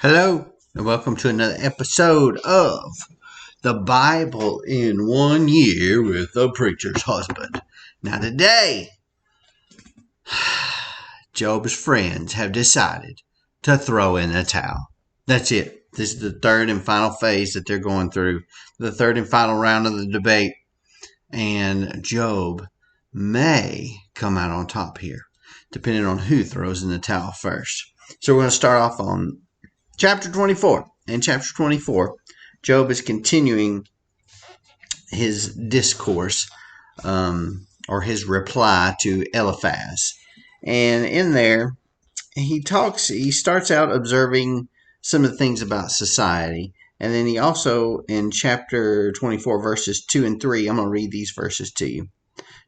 Hello, and welcome to another episode of The Bible in 1 Year with the Preacher's Husband. Now, today, Job's friends have decided to throw in the towel. That's it. This is the third and final phase that they're going through, the third and final round of the debate. And Job may come out on top here, depending on who throws in the towel first. So we're going to start off on Chapter 24. In chapter 24, Job is continuing his discourse or his reply to Eliphaz. And in there, he starts out observing some of the things about society. And then he also, in chapter 24, verses 2 and 3, I'm going to read these verses to you.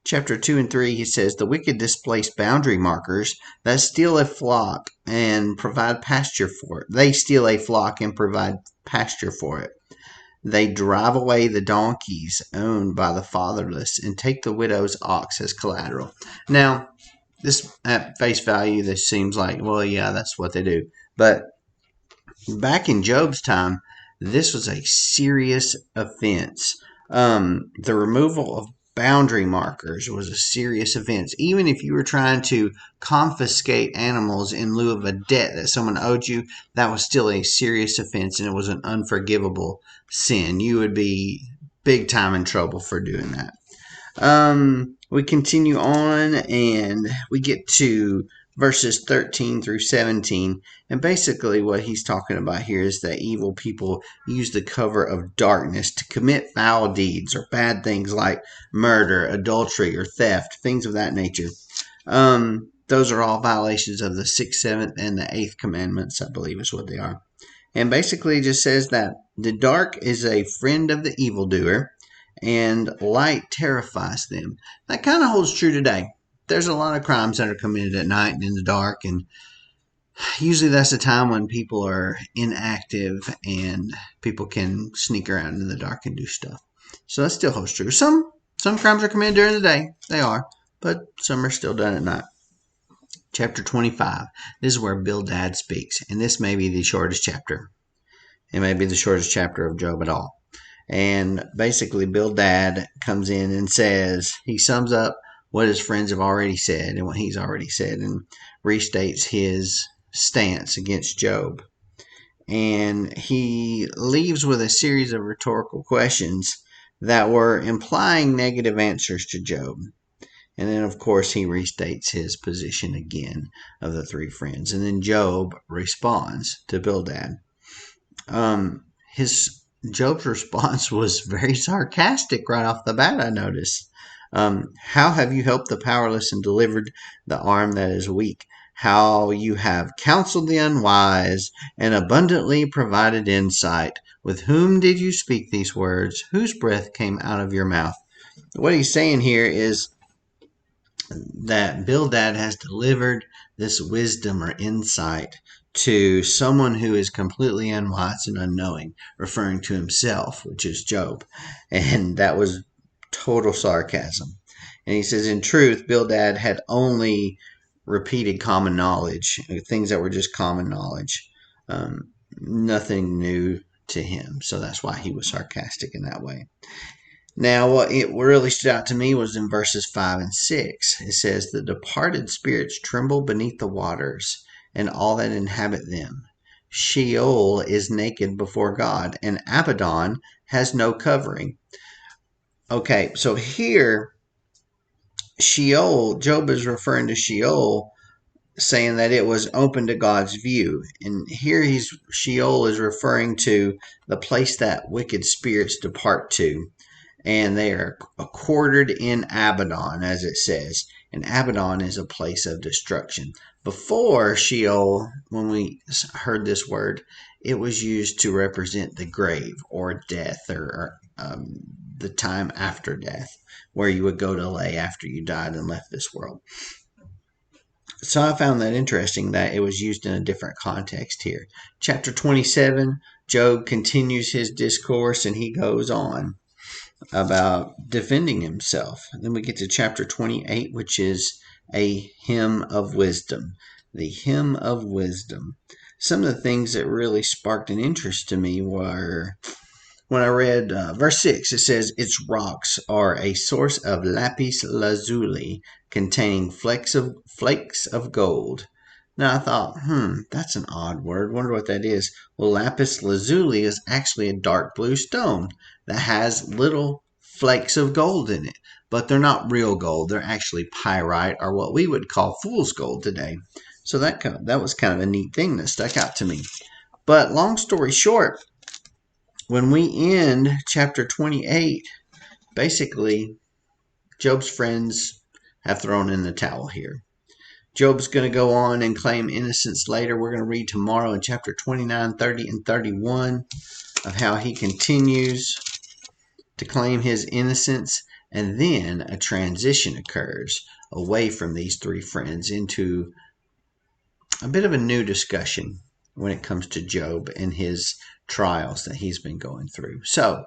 Chapter 2 and 3, he says, "The wicked displace boundary markers that steal a flock and provide pasture for it. They steal a flock and provide pasture for it. They drive away the donkeys owned by the fatherless and take the widow's ox as collateral." Now, this at face value, this seems like, well, yeah, that's what they do. But back in Job's time, this was a serious offense. The removal of boundary markers was a serious offense. Even if you were trying to confiscate animals in lieu of a debt that someone owed you, that was still a serious offense and it was an unforgivable sin. You would be big time in trouble for doing that. We continue on and we get to verses 13 through 17. And basically what he's talking about here is that evil people use the cover of darkness to commit foul deeds or bad things like murder, adultery, or theft, things of that nature. Those are all violations of the 6th, 7th, and the 8th commandments, I believe is what they are. And basically it just says that the dark is a friend of the evildoer and light terrifies them. That kind of holds true today. There's a lot of crimes that are committed at night and in the dark, and usually that's the time when people are inactive and people can sneak around in the dark and do stuff. So that still holds true. Some crimes are committed during the day. They are. But some are still done at night. Chapter 25. This is where Bildad speaks. And this may be the shortest chapter. It may be the shortest chapter of Job at all. And basically Bildad comes in and says, he sums up what his friends have already said and what he's already said and restates his stance against Job. And he leaves with a series of rhetorical questions that were implying negative answers to Job. And then, of course, he restates his position again of the three friends. And then Job responds to Bildad. Job's response was very sarcastic right off the bat, I noticed. How have you helped the powerless and delivered the arm that is weak? How you have counseled the unwise and abundantly provided insight. With whom did you speak these words? Whose breath came out of your mouth? What he's saying here is that Bildad has delivered this wisdom or insight to someone who is completely unwise and unknowing, referring to himself, which is Job. And that was total sarcasm. And he says, in truth, Bildad had only repeated common knowledge, things that were just common knowledge, nothing new to him. So that's why he was sarcastic in that way. Now, what it really stood out to me was in verses 5 and 6. It says, "The departed spirits tremble beneath the waters, and all that inhabit them. Sheol is naked before God, and Abaddon has no covering." Okay, so here, Sheol, Job is referring to Sheol, saying that it was open to God's view. And here Sheol is referring to the place that wicked spirits depart to. And they are quartered in Abaddon, as it says. And Abaddon is a place of destruction. Before Sheol, when we heard this word, it was used to represent the grave or death or the time after death, where you would go to lay after you died and left this world. So I found that interesting that it was used in a different context here. Chapter 27, Job continues his discourse and he goes on about defending himself. And then we get to chapter 28, which is a hymn of wisdom. The hymn of wisdom. some of the things that really sparked an interest to me were when I read verse 6. It says, its rocks are a source of lapis lazuli containing flakes of gold. Now I thought, that's an odd word. Wonder what that is. Well, lapis lazuli is actually a dark blue stone that has little flakes of gold in it. But they're not real gold. They're actually pyrite, or what we would call fool's gold today. So that was kind of a neat thing that stuck out to me. But long story short, when we end chapter 28, basically, Job's friends have thrown in the towel here. Job's going to go on and claim innocence later. We're going to read tomorrow in chapter 29, 30, and 31 of how he continues to claim his innocence. And then a transition occurs away from these three friends into a bit of a new discussion when it comes to Job and his trials that he's been going through. So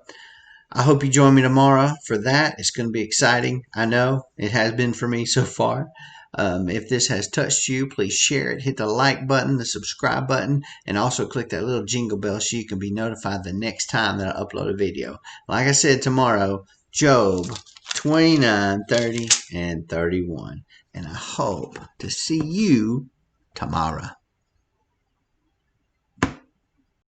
I hope you join me tomorrow for that. It's going to be exciting. I know it has been for me so far. If this has touched you, please share it. Hit the like button, the subscribe button, and also click that little jingle bell so you can be notified the next time that I upload a video. Like I said, tomorrow, Job 29, 30, and 31. And I hope to see you tomorrow.